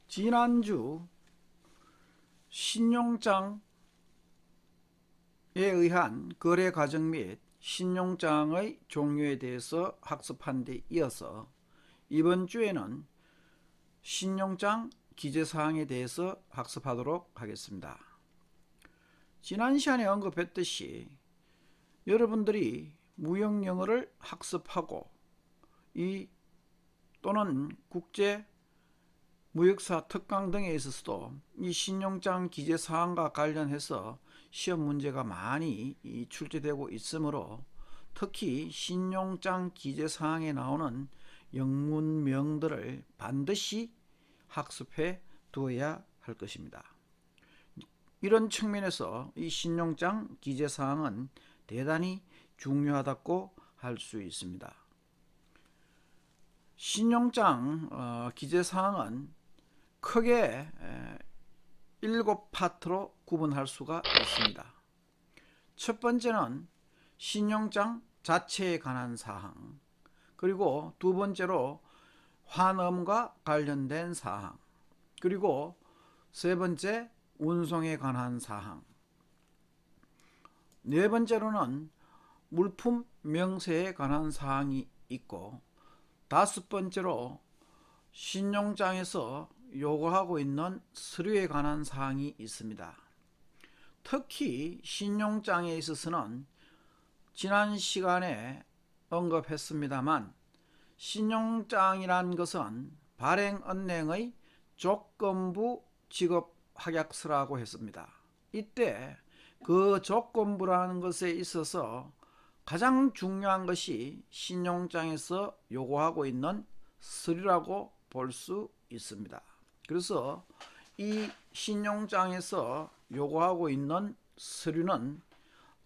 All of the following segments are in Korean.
지난주 신용장에 의한 거래 과정 및 신용장의 종류에 대해서 학습한 데 이어서 이번 주에는 신용장 기재사항에 대해서 학습하도록 하겠습니다. 지난 시간에 언급했듯이 여러분들이 무역영어를 학습하고 또는 국제 무역사 특강 등에 있어서도 이 신용장 기재사항과 관련해서 시험 문제가 많이 출제되고 있으므로 특히 신용장 기재사항에 나오는 영문명들을 반드시 학습해 두어야 할 것입니다. 이런 측면에서 이 신용장 기재사항은 대단히 중요하다고 할 수 있습니다. 신용장 기재사항은 크게 7파트로 구분할 수가 있습니다. 첫 번째는 신용장 자체에 관한 사항, 그리고 두 번째로 환음과 관련된 사항, 그리고 세 번째 운송에 관한 사항, 네 번째로는 물품 명세에 관한 사항이 있고, 다섯 번째로 신용장에서 요구하고 있는 서류에 관한 사항이 있습니다. 특히 신용장에 있어서는 지난 시간에 언급했습니다만 신용장이란 것은 발행은행의 조건부 지급 확약서라고 했습니다. 이때 그 조건부라는 것에 있어서 가장 중요한 것이 신용장에서 요구하고 있는 서류라고 볼 수 있습니다. 그래서 이 신용장에서 요구하고 있는 서류는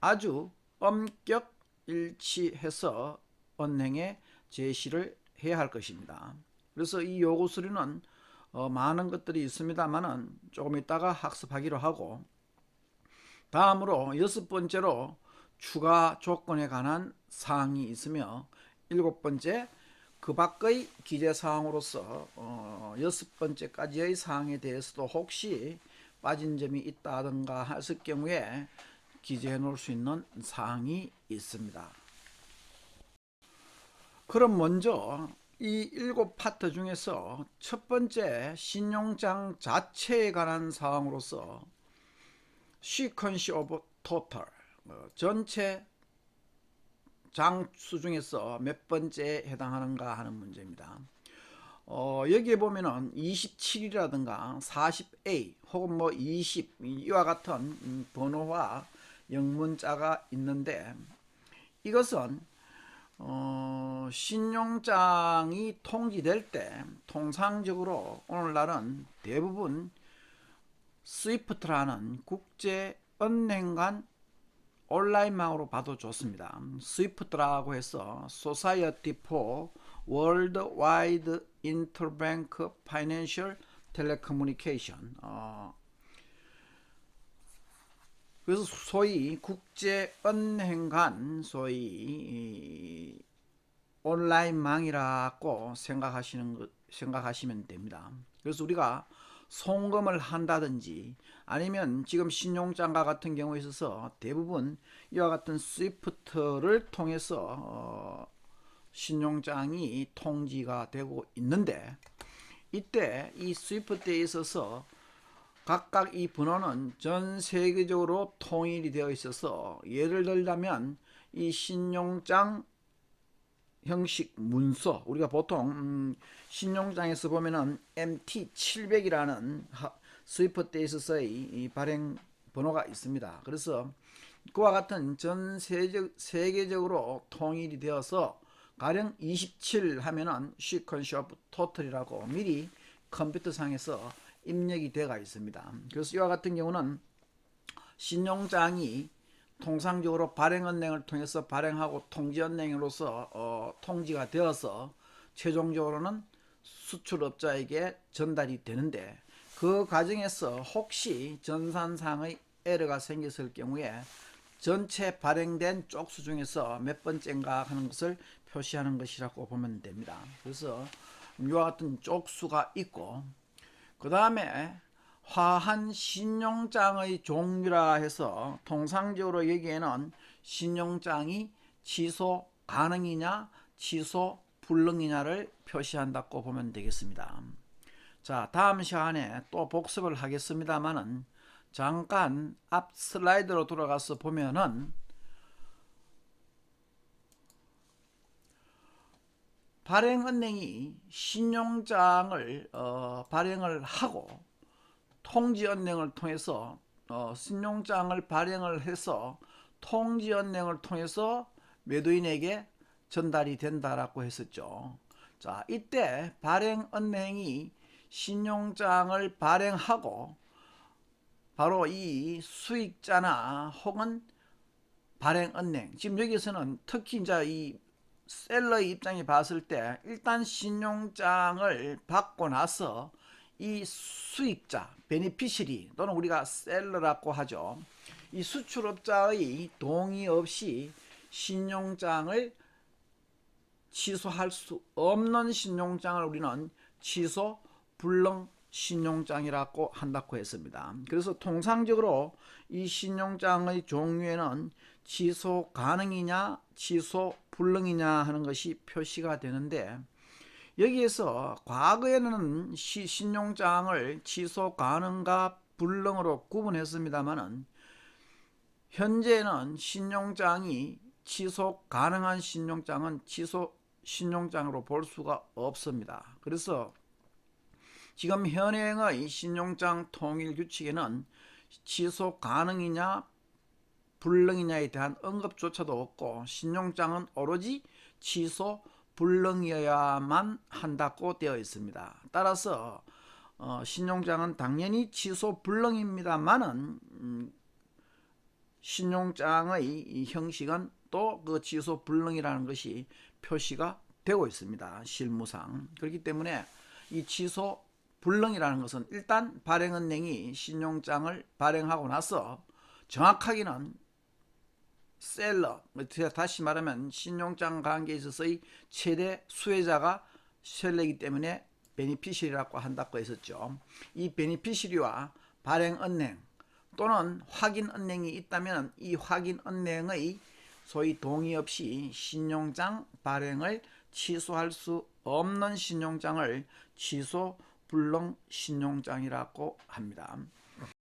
아주 엄격 일치해서 은행에 제시를 해야 할 것입니다. 그래서 이 요구 서류는 많은 것들이 있습니다만은 조금 이따가 학습하기로 하고, 다음으로 여섯 번째로 추가 조건에 관한 사항이 있으며, 일곱 번째 그 밖의 기재사항으로서 여섯 번째까지의 사항에 대해서도 혹시 빠진 점이 있다든가 했을 경우에 기재해 놓을 수 있는 사항이 있습니다. 그럼 먼저 이 7파트 중에서 첫 번째 신용장 자체에 관한 사항으로서 Sequence of Total, 전체 장수 중에서 몇 번째에 해당하는가 하는 문제입니다. 여기에 보면은 27이라든가 40A 혹은 20 이와 같은 번호와 영문자가 있는데, 이것은 신용장이 통지될 때 통상적으로 오늘날은 대부분 스위프트라는 국제은행 간 온라인망으로 봐도 좋습니다. 스위프트라고 해서 Society for Worldwide Interbank Financial Telecommunication, 그래서 소위 국제은행 간 소위 온라인망이라고 생각하시면 됩니다. 그래서 우리가 송금을 한다든지 아니면 지금 신용장과 같은 경우에 있어서 대부분 이와 같은 스위프트를 통해서 신용장이 통지가 되고 있는데, 이때 이 스위프트에 있어서 각각 이 번호는 전 세계적으로 통일이 되어 있어서, 예를 들자면 이 신용장 형식 문서, 우리가 보통 신용장에서 보면은 MT700이라는 스위프트에 있어서의 이 발행 번호가 있습니다. 그래서 그와 같은 전 세계적으로 통일이 되어서 가령 27 하면은 Sequence of Total이라고 미리 컴퓨터상에서 입력이 되어 있습니다. 그래서 이와 같은 경우는 신용장이 통상적으로 발행은행을 통해서 발행하고 통지은행으로서 통지가 되어서 최종적으로는 수출업자에게 전달이 되는데, 그 과정에서 혹시 전산상의 에러가 생겼을 경우에 전체 발행된 쪽수 중에서 몇 번째인가 하는 것을 표시하는 것이라고 보면 됩니다. 그래서 이와 같은 쪽수가 있고, 그 다음에 화한 신용장의 종류라 해서 통상적으로 여기에는 신용장이 취소 가능이냐 취소 불능이냐를 표시한다고 보면 되겠습니다. 자, 다음 시간에 또 복습을 하겠습니다만은 잠깐 앞 슬라이드로 돌아가서 보면은 발행은행이 신용장을 발행을 하고 통지은행을 통해서 신용장을 발행을 해서 통지은행을 통해서 매도인에게 전달이 된다라고 했었죠. 자, 이때 발행은행이 신용장을 발행하고 바로 이 수익자나 혹은 발행은행, 지금 여기서는 특히 이제 이 셀러의 입장에 봤을 때 일단 신용장을 받고 나서 이 수익자, 베니피셔리 또는 우리가 셀러라고 하죠. 이 수출업자의 동의 없이 신용장을 취소할 수 없는 신용장을 우리는 취소 불능 신용장이라고 한다고 했습니다. 그래서 통상적으로 이 신용장의 종류에는 취소 가능이냐 취소 불능이냐 하는 것이 표시가 되는데, 여기에서 과거에는 신용장을 취소 가능과 불능으로 구분했습니다만은 현재는 신용장이 취소 가능한 신용장은 취소 신용장으로 볼 수가 없습니다. 그래서 지금 현행의 신용장 통일 규칙에는 취소 가능이냐 불능이냐에 대한 언급조차도 없고 신용장은 오로지 취소 불능이어야만 한다고 되어 있습니다. 따라서 신용장은 당연히 취소 불능입니다만은 신용장의 형식은 또 그 취소 불능이라는 것이 표시가 되고 있습니다. 실무상. 그렇기 때문에 이 취소 불능이라는 것은 일단 발행은행이 신용장을 발행하고 나서 정확하게는 셀러, 다시 말하면 신용장 관계에 있어서의 최대 수혜자가 셀러이기 때문에 베니피셔리라고 한다고 했었죠. 이 베니피셔리와 발행은행 또는 확인은행이 있다면 이 확인은행의 소위 동의 없이 신용장 발행을 취소할 수 없는 신용장을 취소 불능 신용장이라고 합니다.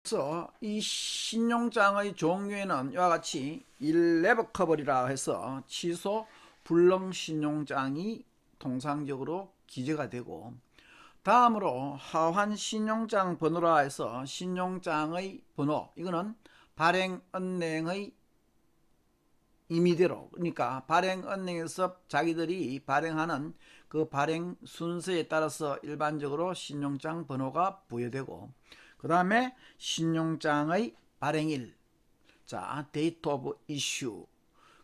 그래서 이 신용장의 종류에는 이와 같이 일레버커블이라 해서 취소 불능 신용장이 통상적으로 기재가 되고, 다음으로 하환 신용장 번호라 해서 신용장의 번호, 이거는 발행은행의 임의대로, 그러니까 발행은행에서 자기들이 발행하는 그 발행 순서에 따라서 일반적으로 신용장 번호가 부여되고, 그 다음에 신용장의 발행일, 자, 데이트 오브 이슈,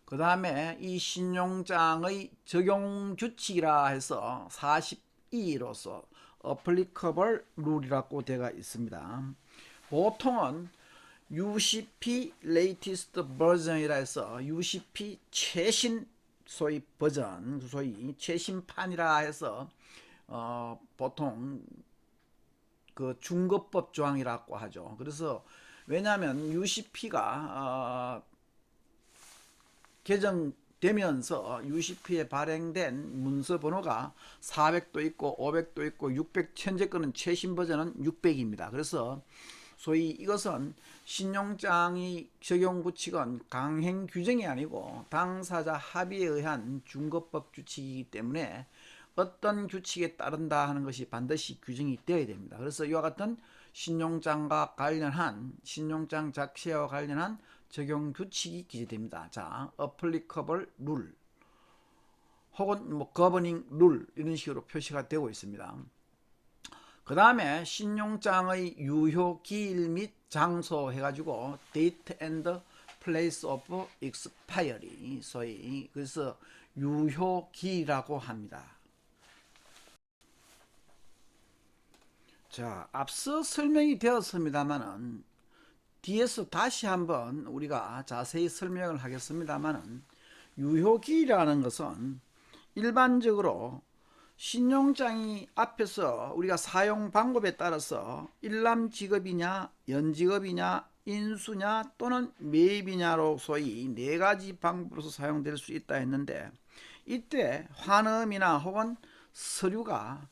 그 다음에 이 신용장의 적용 규칙이라 해서 42로서 applicable rule이라고 되어 있습니다. 보통은 UCP latest version이라 해서 UCP 최신 소위 버전, 소위 최신판이라 해서 보통 그 중거법 조항이라고 하죠. 그래서 왜냐하면 UCP가 개정되면서 UCP에 발행된 문서 번호가 400도 있고 500도 있고 600, 현재 거는 최신 버전은 600입니다. 그래서 소위 이것은 신용장의 적용 규칙은 강행 규정이 아니고 당사자 합의에 의한 중거법 규칙이기 때문에 어떤 규칙에 따른다 하는 것이 반드시 규정이 되어야 됩니다. 그래서 이와 같은 신용장과 관련한 신용장 자체와 관련한 적용 규칙이 기재됩니다. 자, applicable rule 혹은 뭐 governing rule 이런 식으로 표시가 되고 있습니다. 그 다음에 신용장의 유효 기일 및 장소 해가지고 date and place of expiry, 소위 그래서 유효 기일이라고 합니다. 자, 앞서 설명이 되었습니다만은 뒤에서 다시 한번 우리가 자세히 설명을 하겠습니다만은 유효기일이라는 것은 일반적으로 신용장이 앞에서 우리가 사용 방법에 따라서 일람지급이냐, 연지급이냐, 인수냐 또는 매입이냐로 소위 네 가지 방법으로서 사용될 수 있다 했는데, 이때 환음이나 혹은 서류가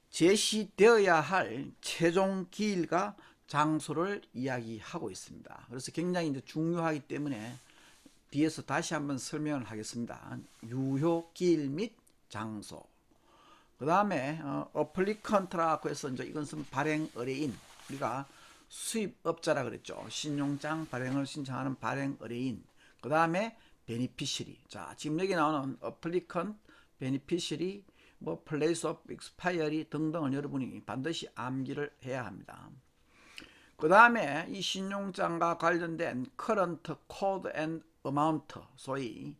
제시되어야 할 최종 기일과 장소를 이야기하고 있습니다. 그래서 굉장히 이제 중요하기 때문에 뒤에서 다시 한번 설명을 하겠습니다. 유효 기일 및 장소. 그 다음에 어플리컨트라고 해서 이제 이것은 발행 의뢰인, 우리가 수입업자라 그랬죠. 신용장 발행을 신청하는 발행 의뢰인. 그 다음에 베니피셔리. 자, 지금 여기 나오는 어플리컨트, 베니피셔리, 뭐 플레이스 오브 익스파이어리 등등을 여러분이 반드시 암기를 해야 합니다. 그 다음에 이 신용장과 관련된 current code and amount, 소위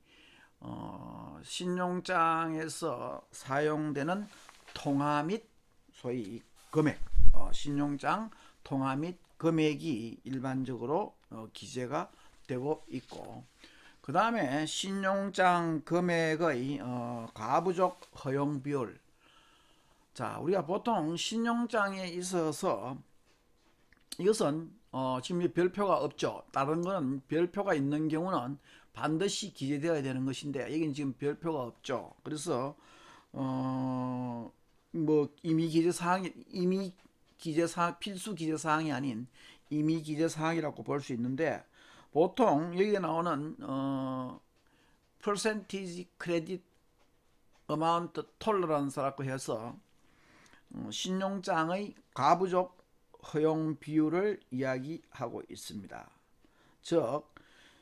신용장에서 사용되는 통화 및 소위 금액, 신용장 통화 및 금액이 일반적으로 기재가 되고 있고, 그 다음에 신용장 금액의 가부족 허용 비율. 자, 우리가 보통 신용장에 있어서 이것은 지금 별표가 없죠. 다른 거는 별표가 있는 경우는 반드시 기재되어야 되는 것인데, 여기는 지금 별표가 없죠. 그래서 뭐 임의 기재 사항, 필수 기재 사항이 아닌 임의 기재 사항이라고 볼 수 있는데, 보통 여기에 나오는 percentage credit amount tolerance라고 해서 신용장의 가부족 허용 비율을 이야기하고 있습니다. 즉,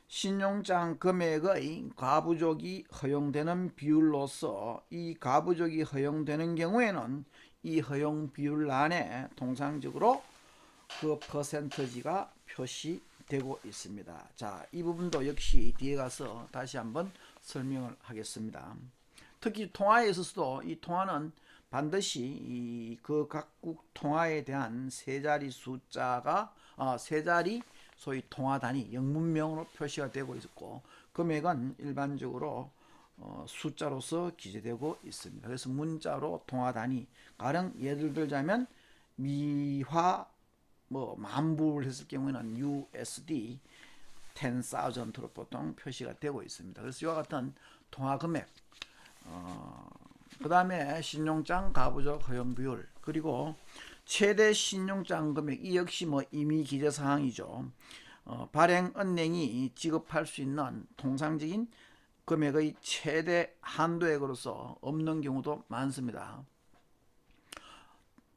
신용장 금액의 가부족이 허용되는 비율로서 이 가부족이 허용되는 경우에는 이 허용 비율 안에 통상적으로 그 퍼센터지가 표시되고 있습니다. 자, 이 부분도 역시 뒤에 가서 다시 한번 설명을 하겠습니다. 특히 통화에 있어서도 이 통화는 반드시 그 각국 통화에 대한 세 자리 숫자가 세 자리 소위 통화 단위 영문명으로 표시가 되고 있고, 금액은 일반적으로 숫자로서 기재되고 있습니다. 그래서 문자로 통화 단위, 가령 예를 들자면 미화 뭐 만불 했을 경우에는 USD 10,000로 보통 표시가 되고 있습니다. 그래서 이와 같은 통화 금액, 그 다음에 신용장 가부족 허용 비율, 그리고 최대 신용장 금액, 이 역시 뭐 임의 기재 사항이죠. 발행 은행이 지급할 수 있는 통상적인 금액의 최대 한도액으로서 없는 경우도 많습니다.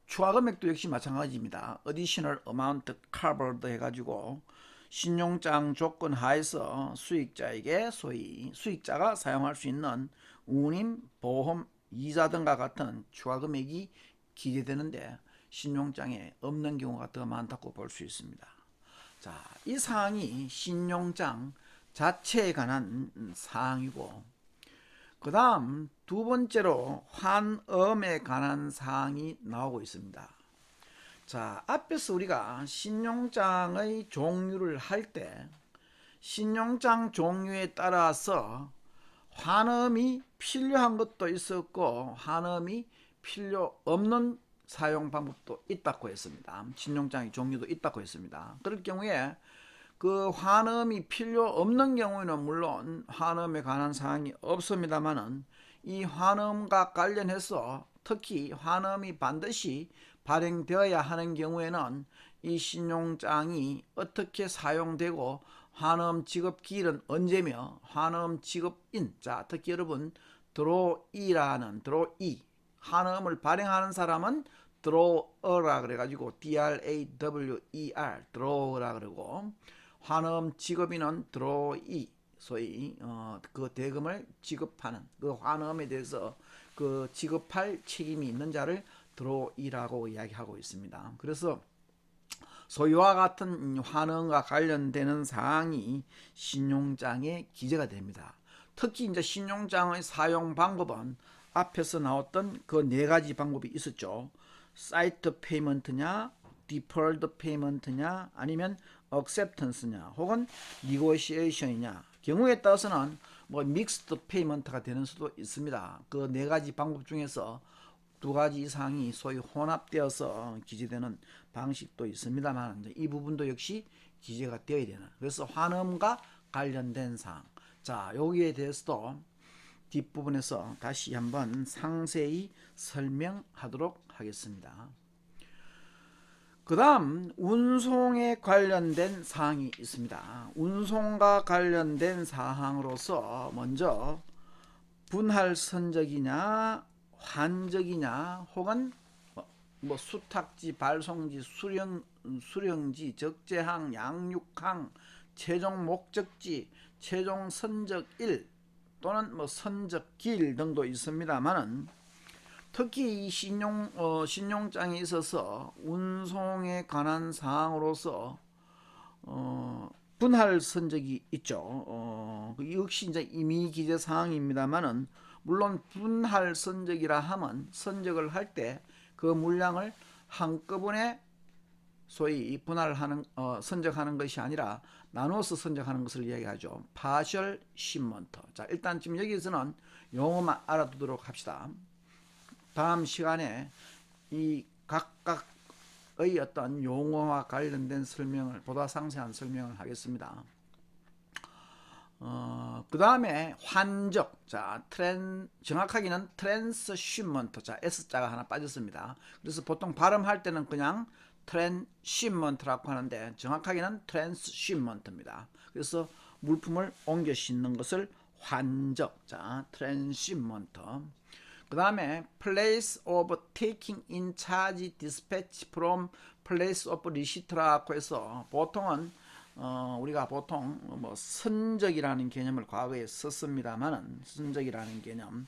추가 금액도 역시 마찬가지입니다. additional amount covered 해가지고 신용장 조건 하에서 수익자에게 소위 수익자가 사용할 수 있는 운임, 보험, 이자 등과 같은 추가 금액이 기재되는데, 신용장에 없는 경우가 더 많다고 볼 수 있습니다. 자, 이 사항이 신용장 자체에 관한 사항이고, 그 다음 두 번째로 환음에 관한 사항이 나오고 있습니다. 자, 앞에서 우리가 신용장의 종류를 할 때 신용장 종류에 따라서 환음이 필요한 것도 있었고 환음이 필요 없는 사용 방법도 있다고 했습니다. 신용장의 종류도 있다고 했습니다. 그럴 경우에 그 환음이 필요 없는 경우에는 물론 환음에 관한 사항이 없습니다만은, 이 환음과 관련해서 특히 환음이 반드시 발행되어야 하는 경우에는 이 신용장이 어떻게 사용되고 환음 지급 기일은 언제며 환음 지급인, 자, 특히 여러분 드로이라는 드로이, 환음을 발행하는 사람은 드로어라 그래가지고 DRAWER 드로어라 그러고, 환음 지급인은 드로이, 소위 그 대금을 지급하는 그 환음에 대해서 그 지급할 책임이 있는 자를 드로이라고 이야기하고 있습니다. 그래서 소유와 같은 환음과 관련되는 사항이 신용장에 기재가 됩니다. 특히 이제 신용장의 사용 방법은 앞에서 나왔던 그 네 가지 방법이 있었죠. 사이트 페이먼트냐, 디펄드 페이먼트냐, 아니면 acceptance냐, 혹은 negotiation이냐. 경우에 따라서는 뭐 믹스드 페이먼트가 되는 수도 있습니다. 그 네 가지 방법 중에서 두 가지 이상이 소위 혼합되어서 기재되는 방식도 있습니다만 이 부분도 역시 기재가 되어야 되는, 그래서 환음과 관련된 사항. 자, 여기에 대해서도 뒷부분에서 다시 한번 상세히 설명하도록 하겠습니다. 그 다음 운송에 관련된 사항이 있습니다. 운송과 관련된 사항으로서 먼저 분할 선적이냐 환적이냐 혹은 뭐 수탁지, 발송지, 수령지, 적재항, 양육항, 최종 목적지, 최종 선적일 또는 뭐 선적기일 등도 있습니다만은 특히 이 신용장에 있어서 운송에 관한 사항으로서 분할 선적이 있죠. 역시 이제 임의 기재 사항입니다만은 물론 분할 선적이라 하면 선적을 할 때 그 물량을 한꺼번에 소위 분할하는 선적하는 것이 아니라 나누어서 선적하는 것을 이야기하죠. partial shipment. 자, 일단 지금 여기서는 용어만 알아두도록 합시다. 다음 시간에 이 각각의 어떤 용어와 관련된 설명을 보다 상세한 설명을 하겠습니다. 그 다음에 환적. 자, 정확하게는 트랜스시먼트. 자, S자가 하나 빠졌습니다. 그래서 보통 발음할 때는 그냥 트랜시먼트라고 하는데 정확하게는 트랜스시먼트입니다. 그래서 물품을 옮겨 싣는 것을 환적. 자, 트랜시먼트. 그 다음에 place of taking in charge dispatch from place of receipt.라고 해서 보통은 우리가 보통 뭐 선적이라는 개념을 과거에 썼습니다만은 선적이라는 개념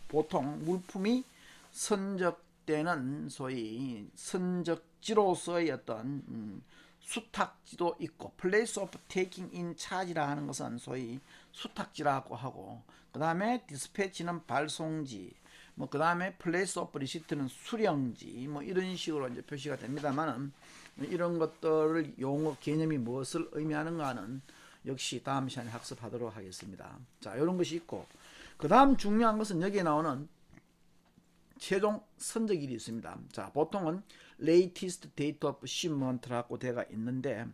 보통 물품이 선적되는 소위 선적지로서의 어떤 수탁지도 있고 place of taking in charge라 하는 것은 소위 수탁지라고 하고 그 다음에 dispatch는 발송지 뭐 그 다음에 place of receipt는 수령지 뭐 이런 식으로 이제 표시가 됩니다만은 이런 것들을 용어 개념이 무엇을 의미하는가는 역시 다음 시간에 학습하도록 하겠습니다. 자, 이런 것이 있고 그 다음 중요한 것은 여기에 나오는 최종 선적일이 있습니다. 자, 보통은 latest date of shipment라고 되어 있는데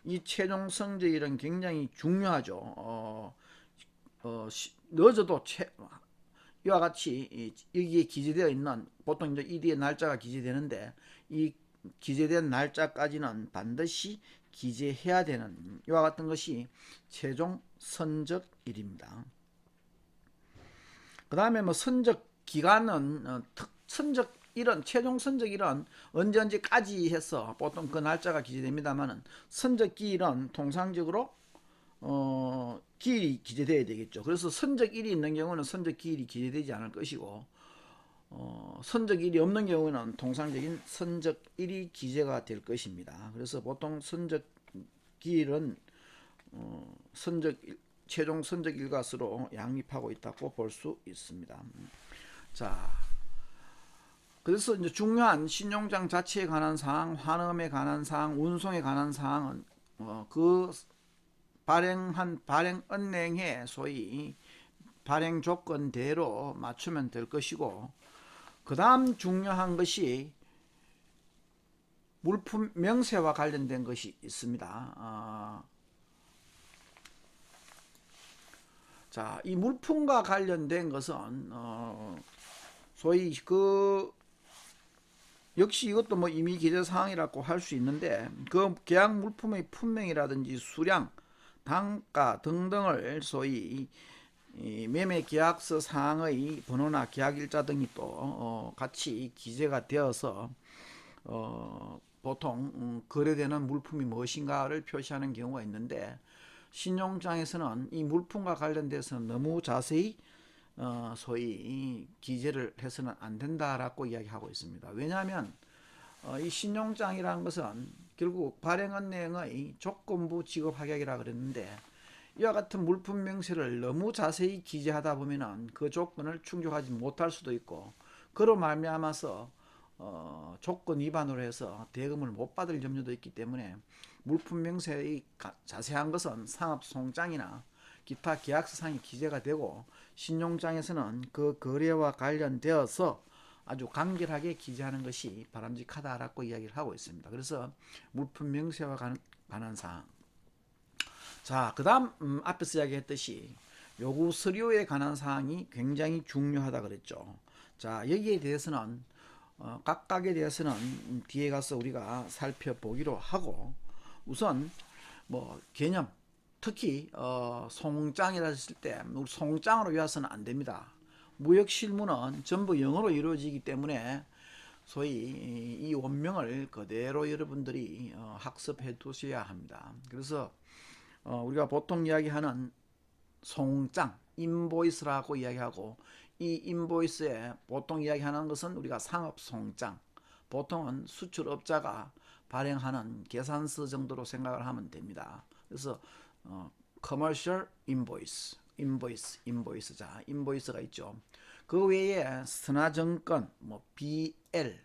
이 최종 선적일은 굉장히 중요하죠. 늦어도 이와 같이 여기에 기재되어 있는 보통 이제 이 뒤에 날짜가 기재되는데 이 기재된 날짜까지는 반드시 기재해야 되는 이와 같은 것이 최종 선적일입니다. 그 다음에 뭐 선적 기간은 선적일은 최종 선적일은 언제까지 해서 보통 그 날짜가 기재됩니다만은 선적기일은 통상적으로 기일이 기재되어야 되겠죠. 그래서 선적일이 있는 경우는 선적기일이 기재되지 않을 것이고 선적일이 없는 경우는 통상적인 선적일이 기재가 될 것입니다. 그래서 보통 선적기일은 최종 선적일과수로 양립하고 있다고 볼 수 있습니다. 자, 그래서 이제 중요한 신용장 자체에 관한 사항, 환음에 관한 사항, 운송에 관한 사항은 그 발행한 발행 은행의 소위 발행 조건대로 맞추면 될 것이고 그 다음 중요한 것이 물품 명세와 관련된 것이 있습니다. 자, 이 물품과 관련된 것은 소위 역시 이것도 뭐 임의 기재 사항이라고 할 수 있는데 그 계약 물품의 품명이라든지 수량, 단가 등등을 소위 매매 계약서 사항의 번호나 계약일자 등이 또 같이 기재가 되어서 보통 거래되는 물품이 무엇인가를 표시하는 경우가 있는데 신용장에서는 이 물품과 관련돼서 너무 자세히 소위 기재를 해서는 안 된다라고 이야기하고 있습니다. 왜냐하면 이 신용장이라는 것은 결국 발행은행의 조건부 지급합약이라 그랬는데 이와 같은 물품 명세를 너무 자세히 기재하다 보면은 그 조건을 충족하지 못할 수도 있고 그로 말미암아서 조건 위반으로 해서 대금을 못 받을 염려도 있기 때문에 물품 명세의 자세한 것은 상업송장이나 기타 계약서상에 기재가 되고 신용장에서는 그 거래와 관련되어서 아주 간결하게 기재하는 것이 바람직하다라고 이야기를 하고 있습니다. 그래서 물품 명세와 관한 사항. 자, 그 다음 앞에서 이야기했듯이 요구 서류에 관한 사항이 굉장히 중요하다 그랬죠. 자, 여기에 대해서는 각각에 대해서는 뒤에 가서 우리가 살펴보기로 하고, 우선 뭐 개념, 특히 송장이라 했을 때 우리 송장으로 외워서는 안 됩니다. 무역 실무는 전부 영어로 이루어지기 때문에 소위 이 원명을 그대로 여러분들이 학습해 두셔야 합니다. 그래서 우리가 보통 이야기하는 송장, 인보이스라고 이야기하고, 이 인보이스에 보통 이야기하는 것은 우리가 상업 송장, 보통은 수출업자가 발행하는 계산서 정도로 생각을 하면 됩니다. 그래서 commercial invoice, 자, 인보이스가 있죠. 그 외에 선화증권, 뭐 BL,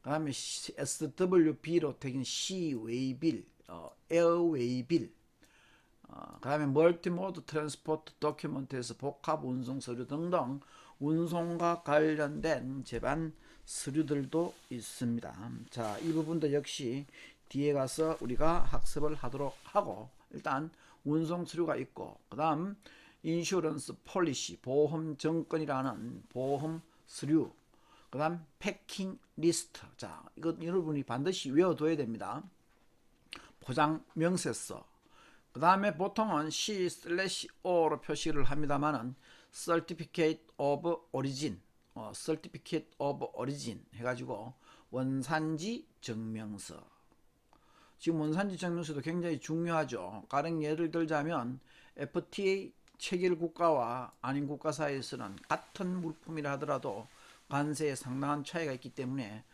그 다음에 SWB로 되긴 시웨이빌, 에어웨이빌, 그 다음에 멀티모드 트랜스포트 도큐먼트에서 복합 운송 서류 등등 운송과 관련된 제반 서류들도 있습니다. 자, 이 부분도 역시 뒤에 가서 우리가 학습을 하도록 하고, 일단 운송 서류가 있고, 그 다음 인슈런스 폴리시, 보험 정권이라는 보험 서류, 그 다음 패킹 리스트. 자, 이거 여러분이 반드시 외워둬야 됩니다. 포장 명세서. 그 다음에 보통은 C/O로 표시를 합니다만은 Certificate of Origin, Certificate of Origin 해가지고 원산지 증명서. 지금 원산지 증명서도 굉장히 중요하죠. 가령 예를 들자면 FTA 체결 국가와 아닌 국가 사이에서는 같은 물품이라 하더라도 관세에 상당한 차이가 있기 때문에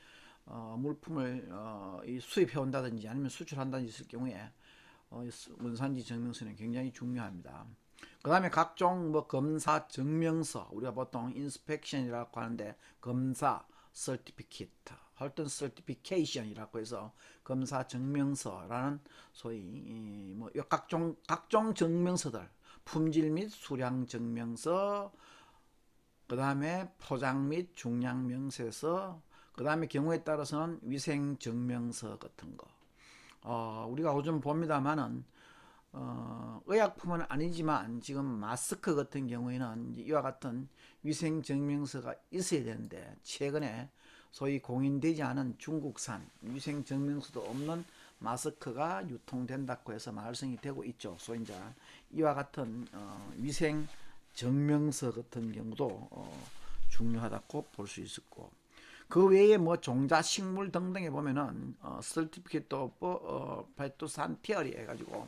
물품을 수입해 온다든지 아니면 수출한다든지 있을 경우에 원산지 증명서는 굉장히 중요합니다. 그 다음에 각종 뭐 검사 증명서, 우리가 보통 인스펙션이라고 하는데 검사 서티피케이트, 할튼 서티피케이션이라고 해서 검사 증명서라는 소위 뭐 각종 증명서들, 품질 및 수량 증명서, 그 다음에 포장 및 중량 명세서, 그 다음에 경우에 따라서는 위생 증명서 같은 거. 우리가 요즘 봅니다만은 의약품은 아니지만 지금 마스크 같은 경우에는 이와 같은 위생 증명서가 있어야 되는데, 최근에 소위 공인되지 않은 중국산 위생 증명서도 없는 마스크가 유통된다고 해서 말썽이 되고 있죠. 소위 이제 이와 같은 위생 증명서 같은 경우도 중요하다고 볼 수 있었고, 그 외에 뭐 종자 식물 등등에 보면은 Certificate of Phytosanitary 해가지고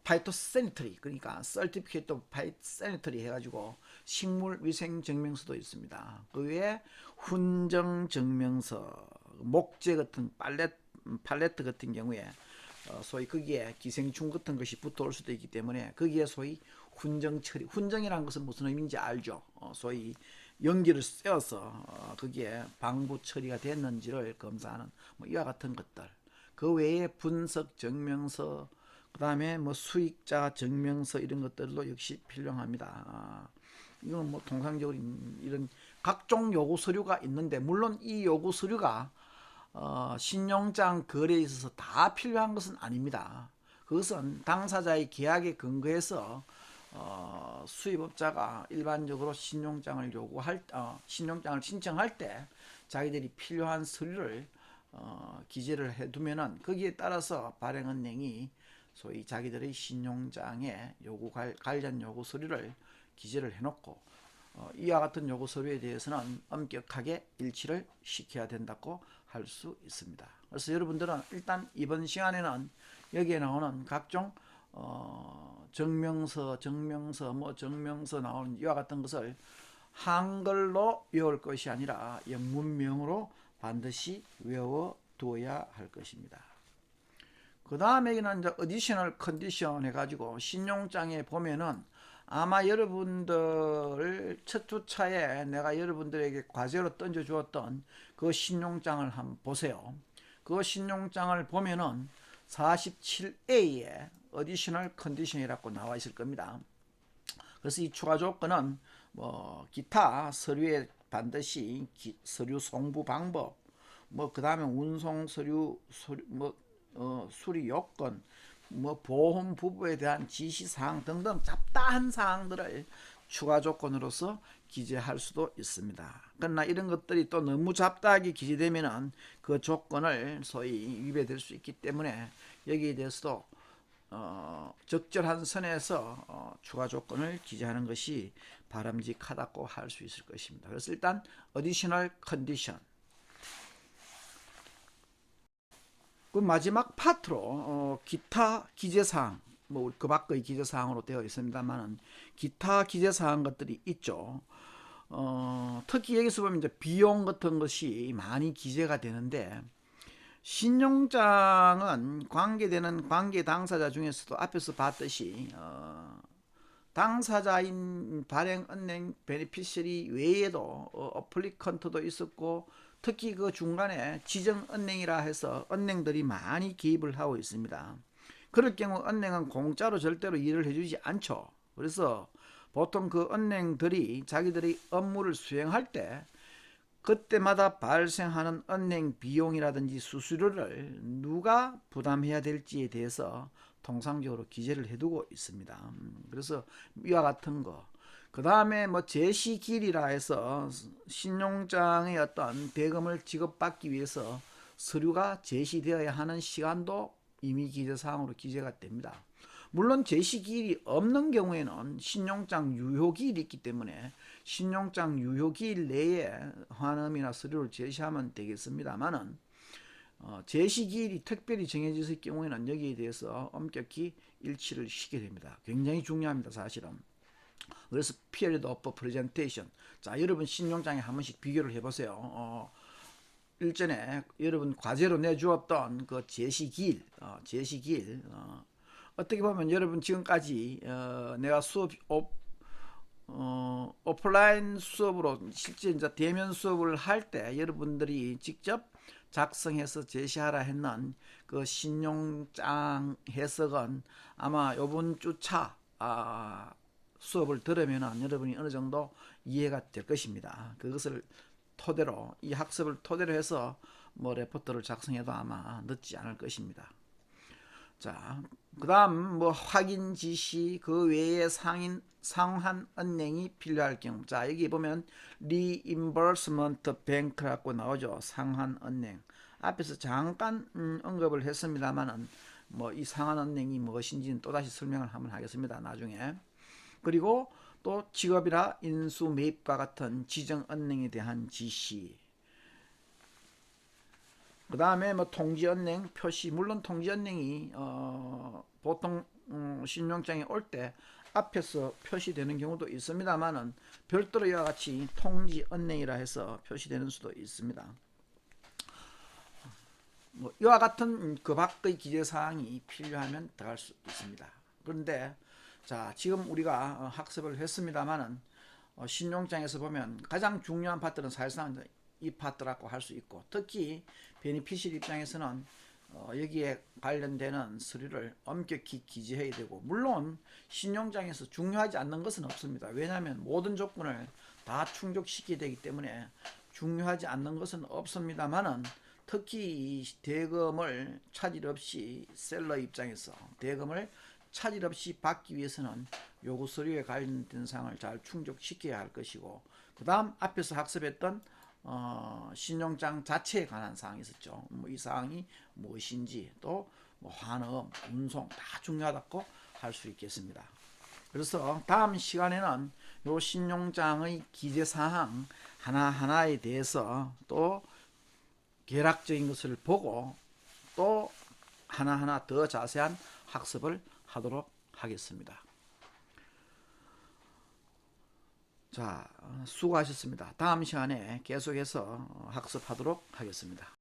Phytosanitary, 그러니까 Certificate of Phytosanitary 해가지고 식물 위생 증명서도 있습니다. 그 외에 훈정 증명서, 목재 같은 팔레트 같은 경우에 소위 거기에 기생충 같은 것이 붙어올 수도 있기 때문에 거기에 소위 훈정 처리, 훈정이라는 것은 무슨 의미인지 알죠. 소위 연기를 쐬어서 거기에 방부 처리가 됐는지를 검사하는 뭐 이와 같은 것들. 그 외에 분석 증명서, 그 다음에 뭐 수익자 증명서, 이런 것들도 역시 필요합니다. 이건 뭐 통상적으로 이런 각종 요구 서류가 있는데, 물론 이 요구 서류가 신용장 거래에 있어서 다 필요한 것은 아닙니다. 그것은 당사자의 계약에 근거해서 수입업자가 일반적으로 신용장을 신용장을 신청할 때 자기들이 필요한 서류를 기재를 해두면은 거기에 따라서 발행은행이 소위 자기들의 신용장에 관련 요구 서류를 기재를 해놓고 이와 같은 요구 서류에 대해서는 엄격하게 일치를 시켜야 된다고 할 수 있습니다. 그래서 여러분들은 일단 이번 시간에는 여기에 나오는 각종 증명서 나오는 이와 같은 것을 한글로 외울 것이 아니라 영문명으로 반드시 외워 두어야 할 것입니다. 그 다음에는 이제 어디셔널 컨디션 해가지고 신용장에 보면은 아마 여러분들 첫 주차에 내가 여러분들에게 과제로 던져 주었던 그 신용장을 한번 보세요. 그 신용장을 보면은 47A에 어디셔널 컨디션이라고 나와 있을 겁니다. 그래서 이 추가 조건은 뭐 기타 서류에 반드시 서류 송부 방법, 뭐 그 다음에 운송 서류, 수리 요건, 뭐 보험 부부에 대한 지시사항 등등 잡다한 사항들을 추가 조건으로서 기재할 수도 있습니다. 그러나 이런 것들이 또 너무 잡다하게 기재되면은 그 조건을 소위 위배될 수 있기 때문에 여기에 대해서도 적절한 선에서 추가 조건을 기재하는 것이 바람직하다고 할 수 있을 것입니다. 그래서 일단 additional condition. 그 마지막 파트로 기타 기재사항, 뭐 그 밖의 기재사항으로 되어 있습니다만은 기타 기재사항 것들이 있죠. 특히 여기서 보면 이제 비용 같은 것이 많이 기재가 되는데, 신용장은 관계되는 관계 당사자 중에서도 앞에서 봤듯이 당사자인 발행 은행 베네피셔리 외에도 어플리컨트도 있었고, 특히 그 중간에 지정 은행이라 해서 은행들이 많이 개입을 하고 있습니다. 그럴 경우 은행은 공짜로 절대로 일을 해주지 않죠. 그래서 보통 그 은행들이 자기들이 업무를 수행할 때 그때마다 발생하는 은행 비용이라든지 수수료를 누가 부담해야 될지에 대해서 통상적으로 기재를 해두고 있습니다. 그래서 이와 같은 거, 그 다음에 뭐 제시기일이라 해서 신용장의 어떤 대금을 지급받기 위해서 서류가 제시되어야 하는 시간도 이미 기재사항으로 기재가 됩니다. 물론 제시기일이 없는 경우에는 신용장 유효기일이 있기 때문에 신용장 유효기일 내에 환음이나 서류를 제시하면 되겠습니다만은 제시기일이 특별히 정해져 있을 경우에는 여기에 대해서 엄격히 일치를 시키게 됩니다. 굉장히 중요합니다, 사실은. 그래서 period of presentation. 자, 여러분 신용장에 한 번씩 비교를 해보세요. 일전에 여러분 과제로 내주었던 그 제시기일, 어떻게 보면 여러분 지금까지 내가 수업 오프라인 수업으로 실제 이제 대면 수업을 할 때 여러분들이 직접 작성해서 제시하라 했는 그 신용장 해석은 아마 요번 주차 수업을 들으면 여러분이 어느 정도 이해가 될 것입니다. 그것을 토대로, 이 학습을 토대로 해서 뭐 레포트를 작성해도 아마 늦지 않을 것입니다. 자, 그 다음 뭐 확인 지시, 그 외에 상한 은행이 필요할 경우, 자 여기 보면 reimbursement bank라고 나오죠. 상한 은행. 앞에서 잠깐 언급을 했습니다만은 뭐 이 상한 은행이 무엇인지는 또다시 설명을 한번 하겠습니다, 나중에. 그리고 또 직업이라 인수 매입과 같은 지정 은행에 대한 지시, 그 다음에 뭐 통지은행 표시, 물론 통지은행이 보통 신용장에 올 때 앞에서 표시되는 경우도 있습니다만은 별도로 이와 같이 통지은행이라 해서 표시되는 수도 있습니다. 뭐 이와 같은 그 밖의 기재사항이 필요하면 들어갈 수 있습니다. 그런데 자, 지금 우리가 학습을 했습니다만은 신용장에서 보면 가장 중요한 파트는 사실상 이 파트라고 할 수 있고, 특히 베니피셜 입장에서는 여기에 관련되는 서류를 엄격히 기재해야 되고, 물론 신용장에서 중요하지 않는 것은 없습니다. 왜냐하면 모든 조건을 다 충족시켜야 되기 때문에 중요하지 않는 것은 없습니다만은, 특히 이 대금을 차질 없이 셀러 입장에서 대금을 차질 없이 받기 위해서는 요구 서류에 관련된 사항을 잘 충족시켜야 할 것이고, 그 다음 앞에서 학습했던 신용장 자체에 관한 사항이 있었죠. 뭐 이 사항이 무엇인지, 또 뭐 환음, 운송 다 중요하다고 할 수 있겠습니다. 그래서 다음 시간에는 요 신용장의 기재 사항 하나하나에 대해서 또 계략적인 것을 보고 또 하나하나 더 자세한 학습을 하도록 하겠습니다. 자, 수고하셨습니다. 다음 시간에 계속해서 학습하도록 하겠습니다.